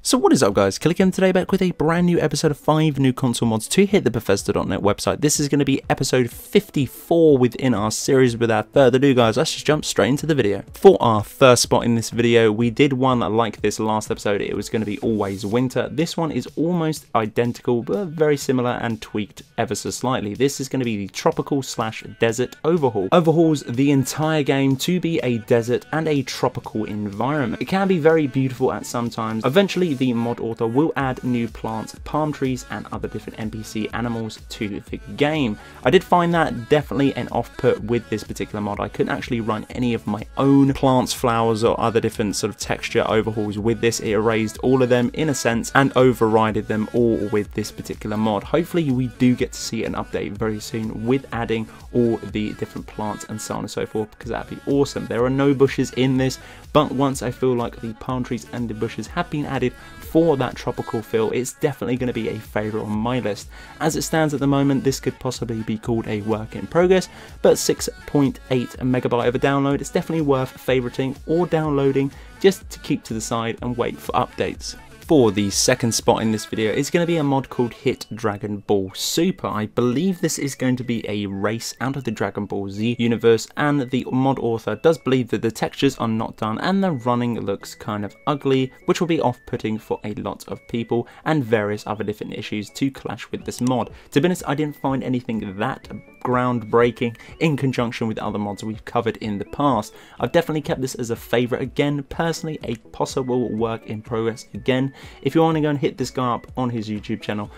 So what is up guys, Killerkev today back with a brand new episode of 5 new console mods to hit the Bethesda.net website. This is going to be episode 54 within our series. Without further ado guys, let's just jump straight into the video. For our first spot in this video, we did one like this last episode. It was going to be Always Winter. This one is almost identical but very similar and tweaked ever so slightly. This is going to be the tropical / desert overhaul. Overhauls the entire game to be a desert and a tropical environment. It can be very beautiful at some times. Eventually the mod author will add new plants, palm trees and other different NPC animals to the game. I did find that definitely an off-put with this particular mod. I couldn't actually run any of my own plants, flowers or other different sort of texture overhauls with this. It erased all of them in a sense and overrided them all with this particular mod. Hopefully we do get to see an update very soon with adding all the different plants and so on and so forth, because that'd be awesome. There are no bushes in this, but once I feel like the palm trees and the bushes have been added for that tropical feel, it's definitely going to be a favourite on my list. As it stands at the moment, this could possibly be called a work in progress, but 6.8 megabyte of a download, it's definitely worth favoriting or downloading just to keep to the side and wait for updates. For the second spot in this video is going to be a mod called Hit Dragon Ball Super. I believe this is going to be a race out of the Dragon Ball Z universe, and the mod author does believe that the textures are not done and the running looks kind of ugly, which will be off-putting for a lot of people and various other different issues to clash with this mod. To be honest, I didn't find anything that groundbreaking in conjunction with other mods we've covered in the past. I've definitely kept this as a favourite again, personally a possible work in progress again. If you want to go and hit this guy up on his YouTube channel,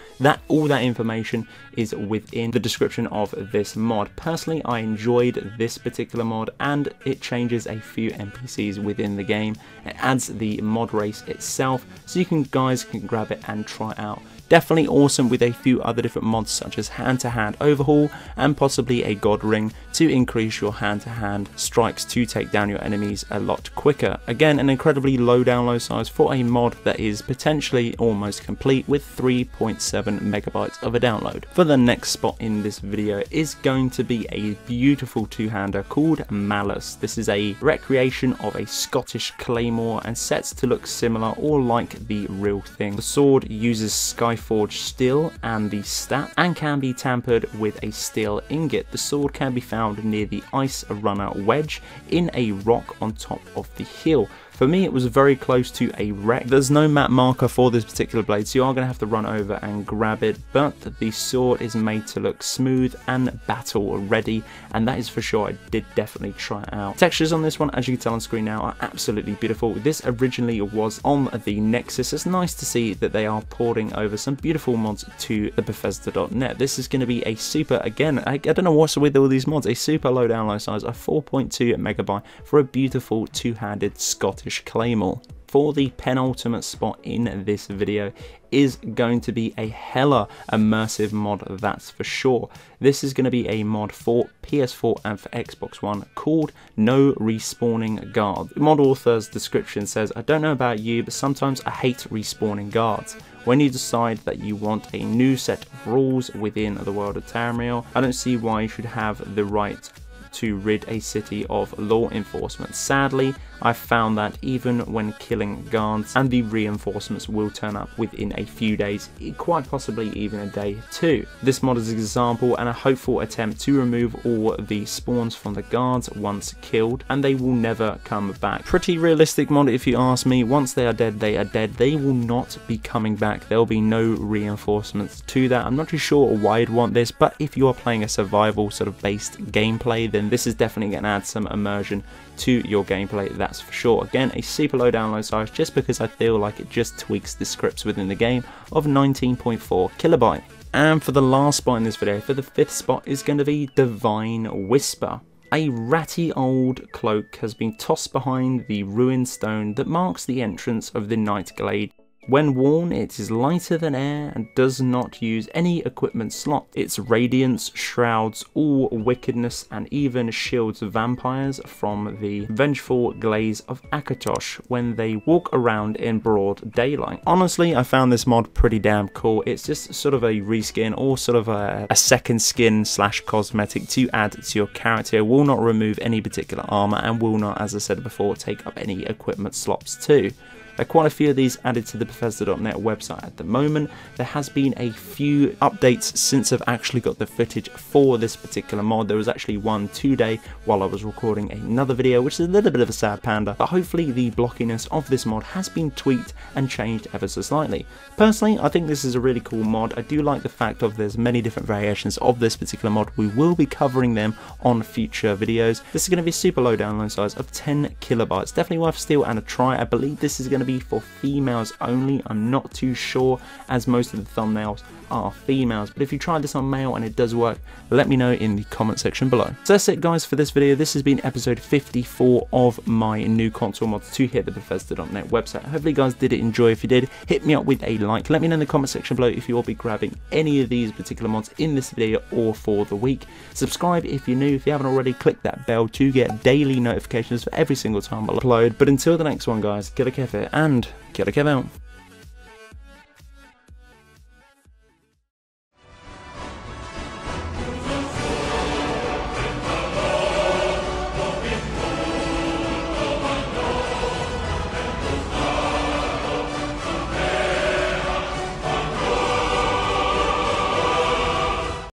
all that information is within the description of this mod. Personally, I enjoyed this particular mod and it changes a few NPCs within the game. It adds the mod race itself, so you guys can grab it and try it out. Definitely awesome with a few other different mods such as hand-to-hand overhaul and possibly a god ring to increase your hand-to-hand strikes to take down your enemies a lot quicker. Again, an incredibly low download size for a mod that is potentially almost complete with 3.7 megabytes of a download. For the next spot in this video is going to be a beautiful two-hander called Malice. This is a recreation of a Scottish Claymore and sets to look similar or like the real thing. The sword uses Skyforged steel and the stat and can be tampered with a steel ingot. The sword can be found near the ice runner wedge in a rock on top of the hill. For me, it was very close to a wreck. There's no map marker for this particular blade, so you are going to have to run over and grab it, but the sword is made to look smooth and battle ready, and that is for sure. I did definitely try it out. Textures on this one, as you can tell on screen now, are absolutely beautiful. This originally was on the Nexus. It's nice to see that they are porting over some beautiful mods to the Bethesda.net. This is going to be a super, again, I don't know what's with all these mods, a super low download size of 4.2 megabyte for a beautiful two-handed Scottish Claymore. For the penultimate spot in this video is going to be a hella immersive mod, that's for sure. This is going to be a mod for PS4 and for Xbox One called No Respawning Guards. The mod author's description says, "I don't know about you, but sometimes I hate respawning guards. When you decide that you want a new set of rules within the world of Tamriel, I don't see why you should have the right to rid a city of law enforcement. Sadly, I found that even when killing guards, and the reinforcements will turn up within a few days, quite possibly even a day too. This mod is an example and a hopeful attempt to remove all the spawns from the guards once killed, and they will never come back." Pretty realistic mod if you ask me. Once they are dead, they are dead. They will not be coming back. There will be no reinforcements to that. I'm not too sure why you'd want this, but if you are playing a survival sort of based gameplay, then this is definitely going to add some immersion to your gameplay, that's for sure. Again, a super low download size just because I feel like it just tweaks the scripts within the game of 19.4 kilobyte. And for the last spot in this video, for the fifth spot, is going to be Divine Whisper. A ratty old cloak has been tossed behind the ruined stone that marks the entrance of the Night Glade. When worn, it is lighter than air and does not use any equipment slot. Its radiance shrouds all wickedness and even shields vampires from the vengeful glaze of Akatosh when they walk around in broad daylight. Honestly, I found this mod pretty damn cool. It's just sort of a reskin or sort of a second skin / cosmetic to add to your character. It will not remove any particular armor and will not, as I said before, take up any equipment slots too. There are quite a few of these added to the Bethesda.net website at the moment. There has been a few updates since I've actually got the footage for this particular mod. There was actually one today while I was recording another video, which is a little bit of a sad panda, but hopefully the blockiness of this mod has been tweaked and changed ever so slightly. Personally, I think this is a really cool mod. I do like the fact of there's many different variations of this particular mod. We will be covering them on future videos. This is going to be a super low download size of 10 kilobytes. Definitely worth a steal and a try. I believe this is going to be for females only. I'm not too sure, as most of the thumbnails are females, but if you try this on male and it does work, let me know in the comment section below. So that's it guys for this video. This has been episode 54 of my new console mods to hit the Bethesda.net website. Hopefully you guys did enjoy. If you did, hit me up with a like. Let me know in the comment section below if you will be grabbing any of these particular mods in this video or for the week. Subscribe if you're new. If you haven't already, click that bell to get daily notifications for every single time I upload. But until the next one guys, Killerkev here and Killerkev out.